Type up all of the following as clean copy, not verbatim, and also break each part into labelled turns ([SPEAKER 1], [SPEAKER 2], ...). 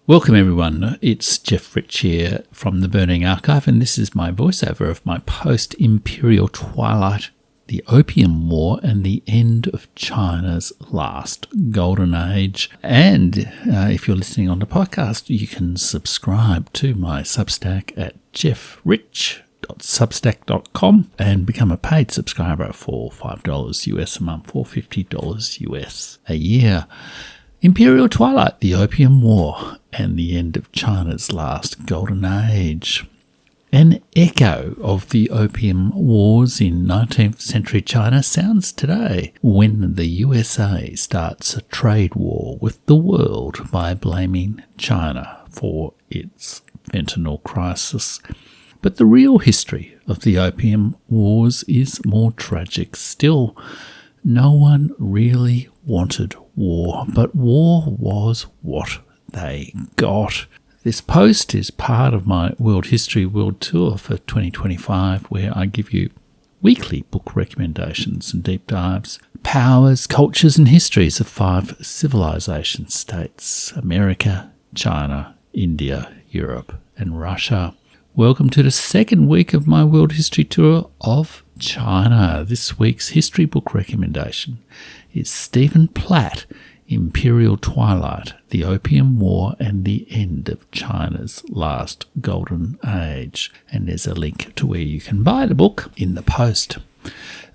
[SPEAKER 1] Welcome everyone, it's Jeff Rich here from the Burning Archive, and this is my voiceover of my post-Imperial Twilight, the Opium War and the end of China's last golden age. And if you're listening on the podcast, you can subscribe to my Substack at jeffrich.substack.com and become a paid subscriber for $5 US a month or $50 US a year. Imperial Twilight, the Opium War, and the end of China's last golden age. An echo of the Opium Wars in 19th century China sounds today when the USA starts a trade war with the world by blaming China for its fentanyl crisis. But the real history of the Opium Wars is more tragic still. No one really wanted war, but war was what they got. This post is part of my World History World Tour for 2025, where I give you weekly book recommendations and deep dives. Powers, cultures and histories of 5 civilization states: America, China, India, Europe and Russia. Welcome to the second week of my World History Tour of China. This week's history book recommendation is Stephen Platt, Imperial Twilight, the Opium War and the End of China's Last Golden Age. And there's a link to where you can buy the book in the post.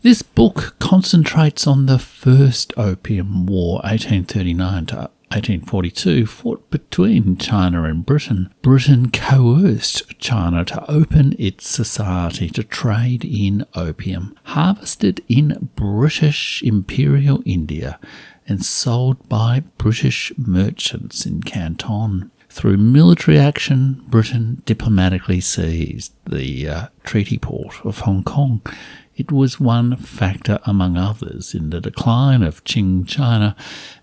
[SPEAKER 1] This book concentrates on the First Opium War, 1839 to 1842, fought between China and Britain. Britain coerced China to open its society to trade in opium, harvested in British Imperial India and sold by British merchants in Canton. Through military action, Britain diplomatically seized the treaty port of Hong Kong. It was one factor among others in the decline of Qing China,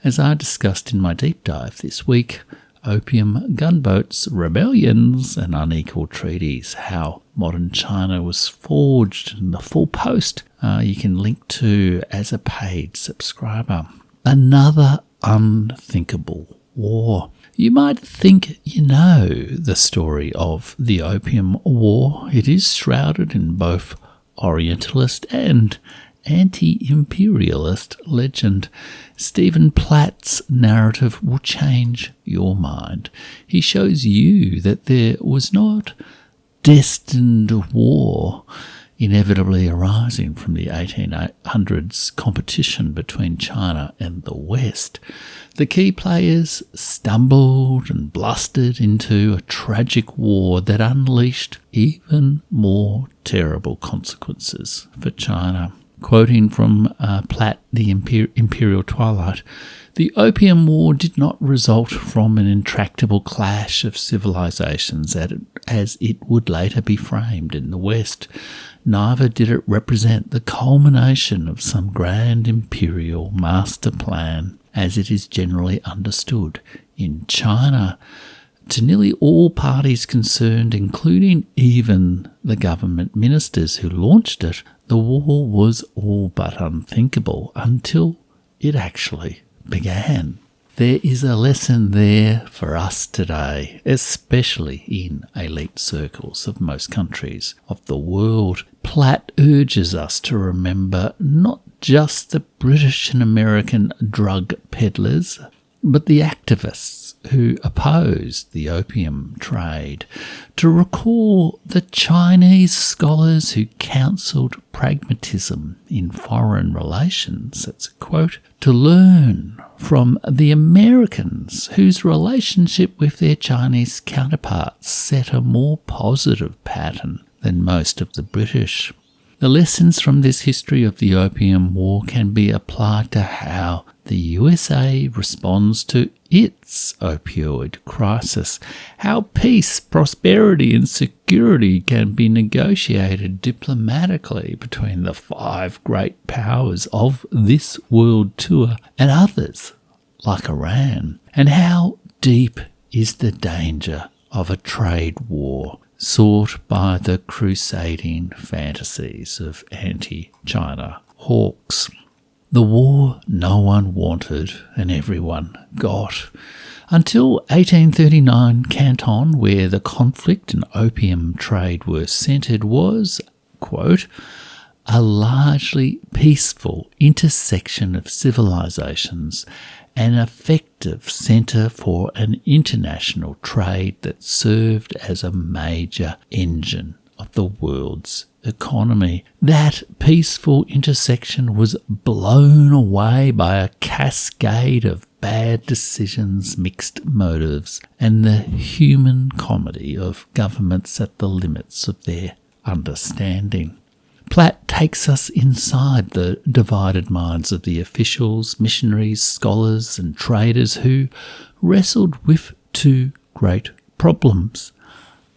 [SPEAKER 1] as I discussed in my deep dive this week: opium, gunboats, rebellions and unequal treaties, how modern China was forged, in the full post you can link to as a paid subscriber. Another unthinkable war. You might think you know the story of the Opium War. It is shrouded in both Orientalist and anti-imperialist legend. Stephen Platt's narrative will change your mind. He shows you that there was not destined war inevitably arising from the 1800s competition between China and the West. The key players stumbled and blustered into a tragic war that unleashed even more terrible consequences for China. Quoting from Platt, the Imperial Twilight, "The Opium War did not result from an intractable clash of civilizations as it would later be framed in the West. Neither did it represent the culmination of some grand imperial master plan, as it is generally understood in China. To nearly all parties concerned, including even the government ministers who launched it, the war was all but unthinkable until it actually began." There is a lesson there for us today, especially in elite circles of most countries of the world. Platt urges us to remember not just the British and American drug peddlers, but the activists who opposed the opium trade, to recall the Chinese scholars who counselled pragmatism in foreign relations, that's a quote, to learn from the Americans whose relationship with their Chinese counterparts set a more positive pattern than most of the British. The lessons from this history of the Opium War can be applied to how the USA responds to its opioid crisis, how peace, prosperity and security can be negotiated diplomatically between the 5 great powers of this world tour and others like Iran, and how deep is the danger of a trade war sought by the crusading fantasies of anti-China hawks. The war no one wanted and everyone got. Until 1839, Canton, where the conflict and opium trade were centred, was, quote, a largely peaceful intersection of civilizations, an effective centre for an international trade that served as a major engine of the world's economy. That peaceful intersection was blown away by a cascade of bad decisions, mixed motives, and the human comedy of governments at the limits of their understanding. Platt takes us inside the divided minds of the officials, missionaries, scholars and traders who wrestled with two great problems: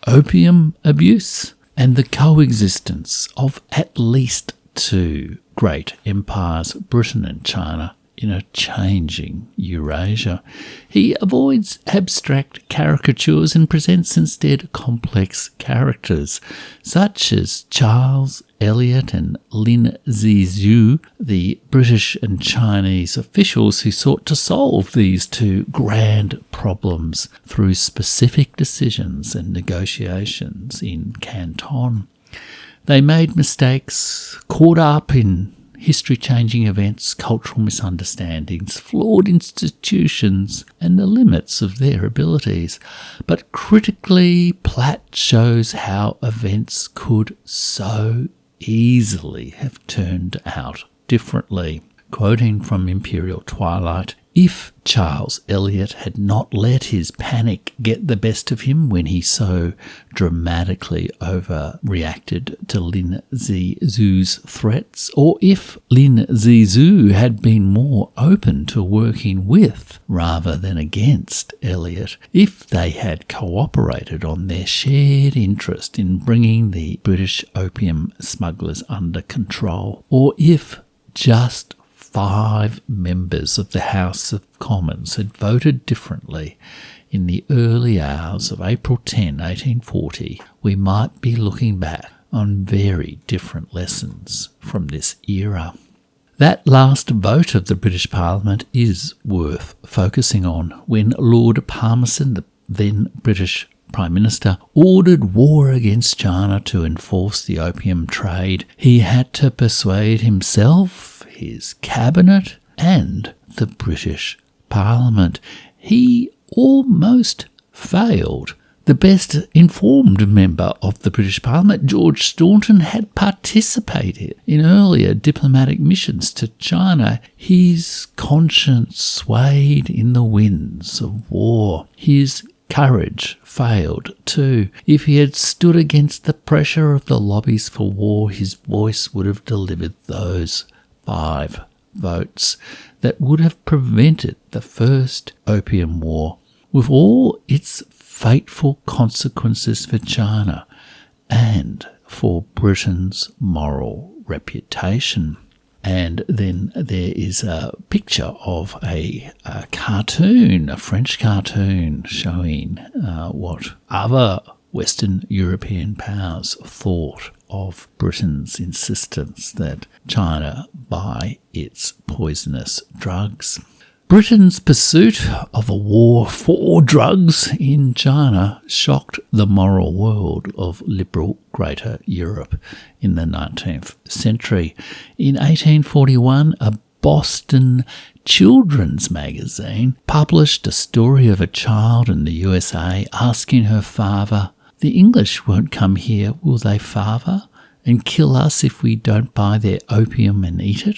[SPEAKER 1] opium abuse and the coexistence of at least two great empires, Britain and China, in a changing Eurasia. He avoids abstract caricatures and presents instead complex characters, such as Charles Eliot and Lin Zizhu, the British and Chinese officials who sought to solve these two grand problems through specific decisions and negotiations in Canton. They made mistakes, caught up in history-changing events, cultural misunderstandings, flawed institutions, and the limits of their abilities. But critically, Platt shows how events could so easily have turned out differently. Quoting from Imperial Twilight, if Charles Eliot had not let his panic get the best of him when he so dramatically overreacted to Lin Zizhu's threats, or if Lin Zizhu had been more open to working with rather than against Eliot, if they had cooperated on their shared interest in bringing the British opium smugglers under control, or if just 5 members of the House of Commons had voted differently in the early hours of April 10, 1840, we might be looking back on very different lessons from this era. That last vote of the British Parliament is worth focusing on when Lord Palmerston, the then British Prime Minister, ordered war against China to enforce the opium trade. He had to persuade himself, his cabinet, and the British Parliament. He almost failed. The best informed member of the British Parliament, George Staunton, had participated in earlier diplomatic missions to China. His conscience swayed in the winds of war. His courage failed too. If he had stood against the pressure of the lobbies for war, his voice would have delivered those 5 votes that would have prevented the First Opium War, with all its fateful consequences for China and for Britain's moral reputation. And then there is a picture of a cartoon, a French cartoon, showing what other Western European powers thought of Britain's insistence that China buy its poisonous drugs. Britain's pursuit of a war for drugs in China shocked the moral world of liberal Greater Europe in the 19th century. In 1841, a Boston children's magazine published a story of a child in the USA asking her father, "The English won't come here, will they, father, and kill us if we don't buy their opium and eat it?"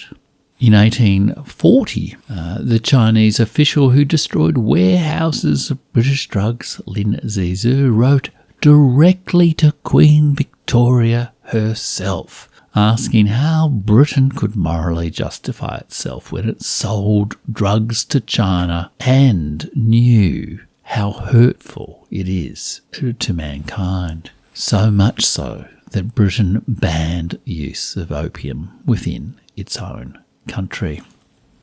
[SPEAKER 1] In 1840, the Chinese official who destroyed warehouses of British drugs, Lin Zizhu, wrote directly to Queen Victoria herself, asking how Britain could morally justify itself when it sold drugs to China and knew how hurtful it is to mankind. So much so that Britain banned use of opium within its own country.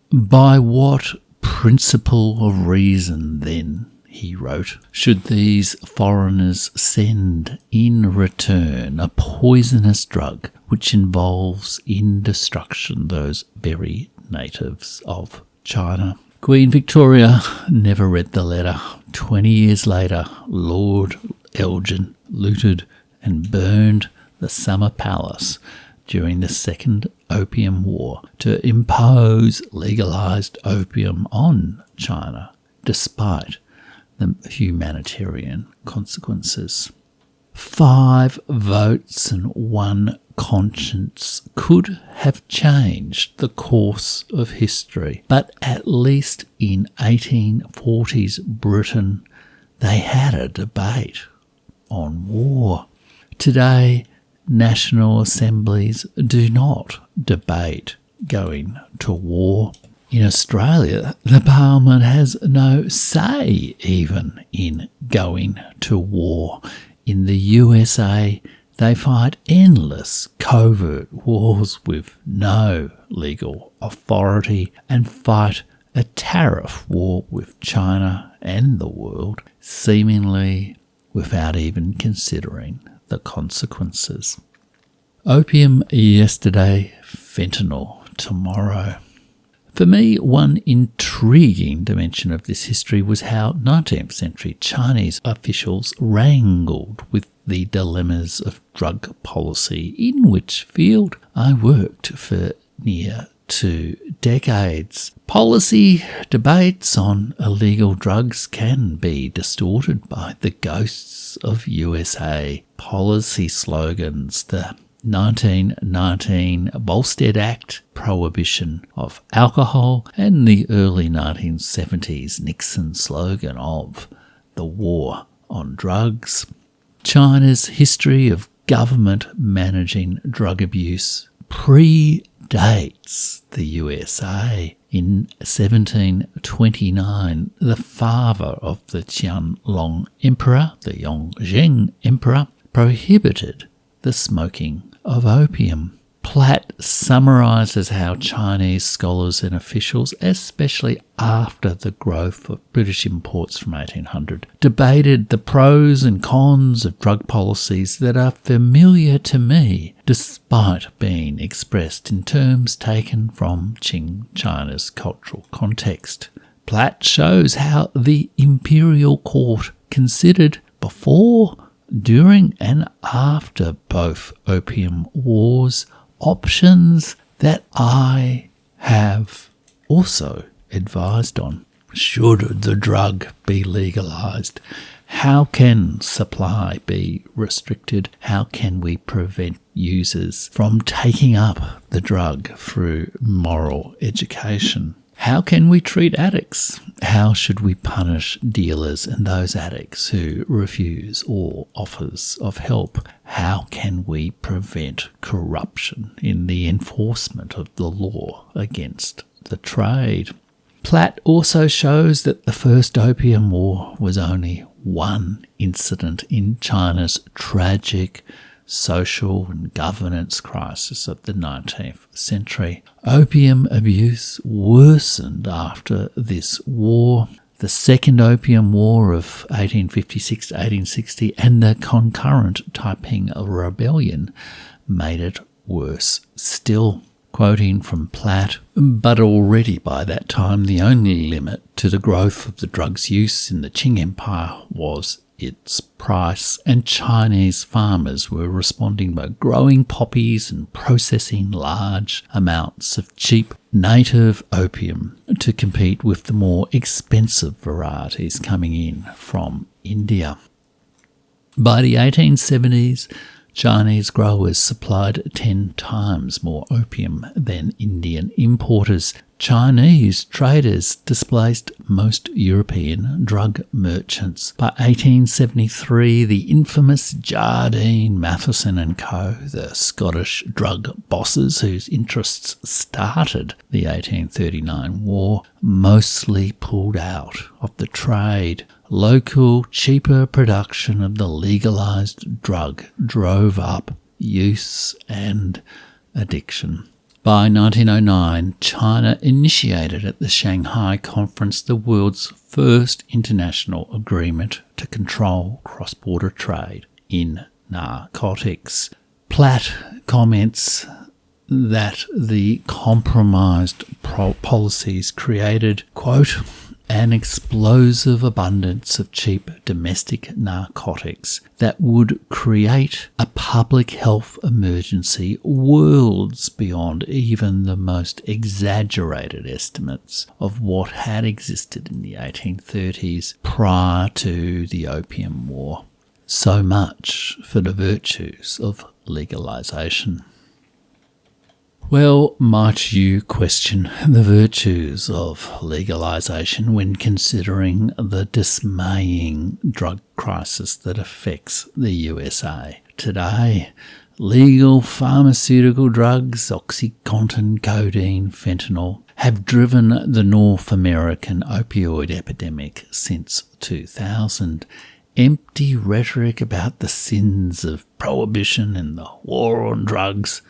[SPEAKER 1] By what principle of reason, then, he wrote, should these foreigners send in return a poisonous drug which involves in destruction those very natives of China? Queen Victoria never read the letter. 20 years later, Lord Elgin looted and burned the Summer Palace during the Second Opium War to impose legalised opium on China, despite the humanitarian consequences. 5 votes and 1 conscience could have changed the course of history, but at least in 1840s Britain they had a debate on war. Today, national assemblies do not debate going to war. In Australia, the Parliament has no say even in going to war. In the USA, they fight endless covert wars with no legal authority and fight a tariff war with China and the world, seemingly without even considering the consequences. Opium yesterday, fentanyl tomorrow. For me, one intriguing dimension of this history was how 19th century Chinese officials wrangled with the dilemmas of drug policy, in which field I worked for near 2 decades. Policy debates on illegal drugs can be distorted by the ghosts of USA policy slogans, the 1919 Volstead Act prohibition of alcohol, and the early 1970s Nixon slogan of the war on drugs. China's history of government managing drug abuse predates the USA. In 1729, the father of the Qianlong Emperor, the Yongzheng Emperor, prohibited the smoking of opium. Platt summarises how Chinese scholars and officials, especially after the growth of British imports from 1800, debated the pros and cons of drug policies that are familiar to me, despite being expressed in terms taken from Qing China's cultural context. Platt shows how the Imperial Court considered before, during and after both opium wars options that I have also advised on. Should the drug be legalised? How can supply be restricted? How can we prevent users from taking up the drug through moral education? How can we treat addicts? How should we punish dealers and those addicts who refuse all offers of help? How can we prevent corruption in the enforcement of the law against the trade? Platt also shows that the First Opium War was only one incident in China's tragic social and governance crisis of the 19th century. Opium abuse worsened after this war. The Second Opium War of 1856 to 1860 and the concurrent Taiping Rebellion made it worse still. Quoting from Platt, but already by that time the only limit to the growth of the drug's use in the Qing Empire was its price, and Chinese farmers were responding by growing poppies and processing large amounts of cheap native opium to compete with the more expensive varieties coming in from India. By the 1870s, Chinese growers supplied 10 times more opium than Indian importers. Chinese traders displaced most European drug merchants. By 1873, the infamous Jardine, Matheson and Co., the Scottish drug bosses whose interests started the 1839 war, mostly pulled out of the trade. Local, cheaper production of the legalised drug drove up use and addiction. By 1909, China initiated at the Shanghai Conference the world's first international agreement to control cross-border trade in narcotics. Platt comments that the compromised policies created, quote, an explosive abundance of cheap domestic narcotics that would create a public health emergency worlds beyond even the most exaggerated estimates of what had existed in the 1830s prior to the Opium War. So much for the virtues of legalisation. Well, might you question the virtues of legalisation when considering the dismaying drug crisis that affects the USA today? Legal pharmaceutical drugs, OxyContin, codeine, fentanyl, have driven the North American opioid epidemic since 2000. Empty rhetoric about the sins of prohibition and the war on drugs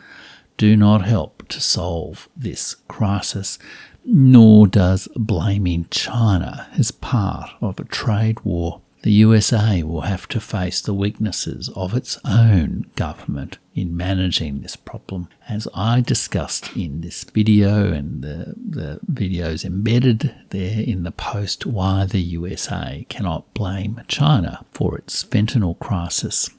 [SPEAKER 1] do not help to solve this crisis, nor does blaming China as part of a trade war. The USA will have to face the weaknesses of its own government in managing this problem, as I discussed in this video and the videos embedded there in the post why the USA cannot blame China for its fentanyl crisis.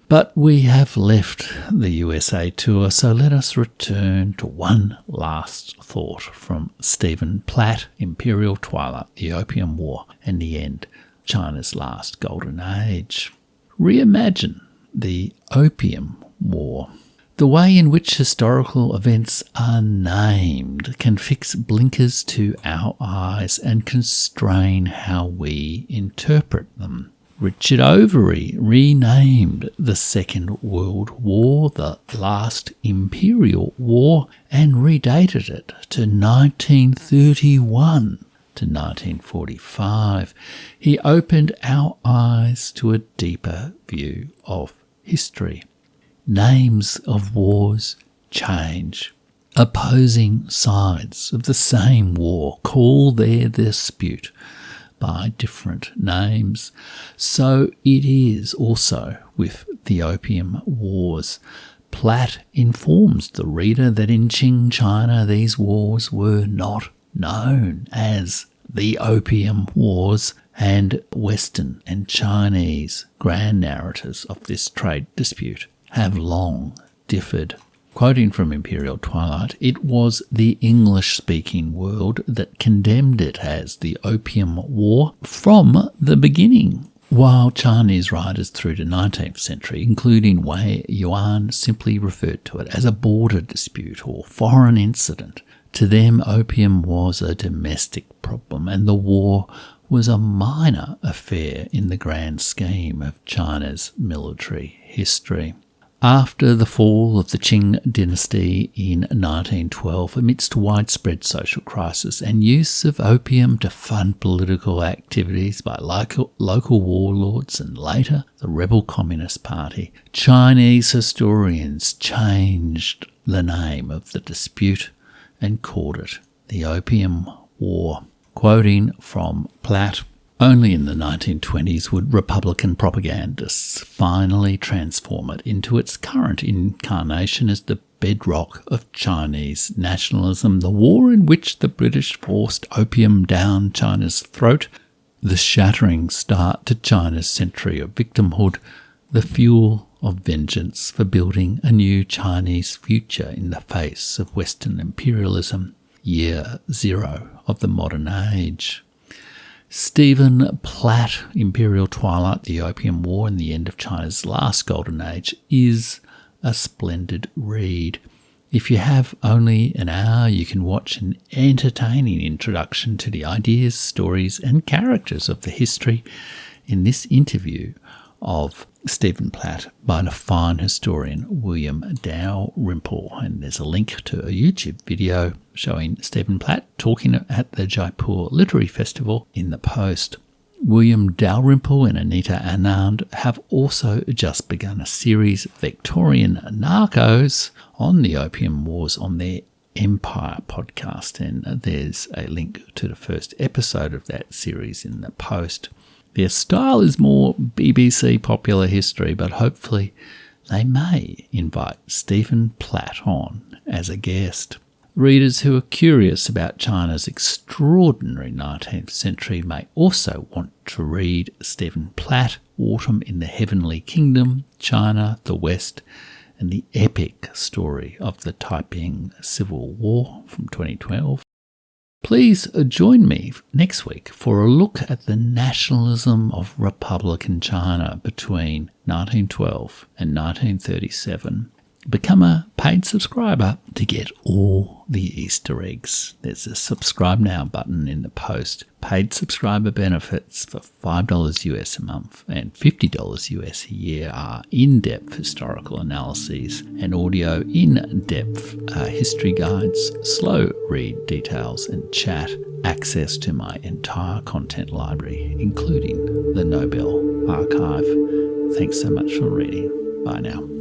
[SPEAKER 1] But we have left the USA tour, so let us return to one last thought from Stephen Platt, Imperial, Twilight, the Opium War, and the End, China's Last Golden Age. Reimagine the Opium War. The way in which historical events are named can fix blinkers to our eyes and constrain how we interpret them. Richard Overy renamed the Second World War the Last Imperial War and redated it to 1931 to 1945. He opened our eyes to a deeper view of history. Names of wars change. Opposing sides of the same war call their dispute by different names. So it is also with the Opium Wars. Platt informs the reader that in Qing China these wars were not known as the Opium Wars, and Western and Chinese grand narratives of this trade dispute have long differed. Quoting from Imperial Twilight, it was the English-speaking world that condemned it as the Opium War from the beginning, while Chinese writers through the 19th century, including Wei Yuan, simply referred to it as a border dispute or foreign incident. To them, opium was a domestic problem, and the war was a minor affair in the grand scheme of China's military history. After the fall of the Qing dynasty in 1912, amidst widespread social crisis and use of opium to fund political activities by local warlords and later the rebel Communist Party, Chinese historians changed the name of the dispute and called it the Opium War. Quoting from Platt, only in the 1920s would Republican propagandists finally transform it into its current incarnation as the bedrock of Chinese nationalism, the war in which the British forced opium down China's throat, the shattering start to China's century of victimhood, the fuel of vengeance for building a new Chinese future in the face of Western imperialism, year zero of the modern age. Stephen Platt, Imperial Twilight, the Opium War and the End of China's Last Golden Age is a splendid read. If you have only an hour, you can watch an entertaining introduction to the ideas, stories and characters of the history in this interview of Stephen Platt by the fine historian William Dalrymple, and there's a link to a YouTube video showing Stephen Platt talking at the Jaipur Literary Festival in the post. William Dalrymple and Anita Anand have also just begun a series, Victorian Narcos, on the Opium Wars on their Empire podcast, and there's a link to the first episode of that series in the post. Their style is more BBC popular history, but hopefully they may invite Stephen Platt on as a guest. Readers who are curious about China's extraordinary 19th century may also want to read Stephen Platt, Autumn in the Heavenly Kingdom, China, the West, and the epic story of the Taiping Civil War from 2012. Please join me next week for a look at the nationalism of Republican China between 1912 and 1937. Become a paid subscriber to get all the Easter eggs. There's a subscribe now button in the post. Paid subscriber benefits for $5 US a month and $50 US a year are in-depth historical analyses and audio in-depth history guides, slow read details and chat, access to my entire content library, including the Nobel Archive. Thanks so much for reading. Bye now.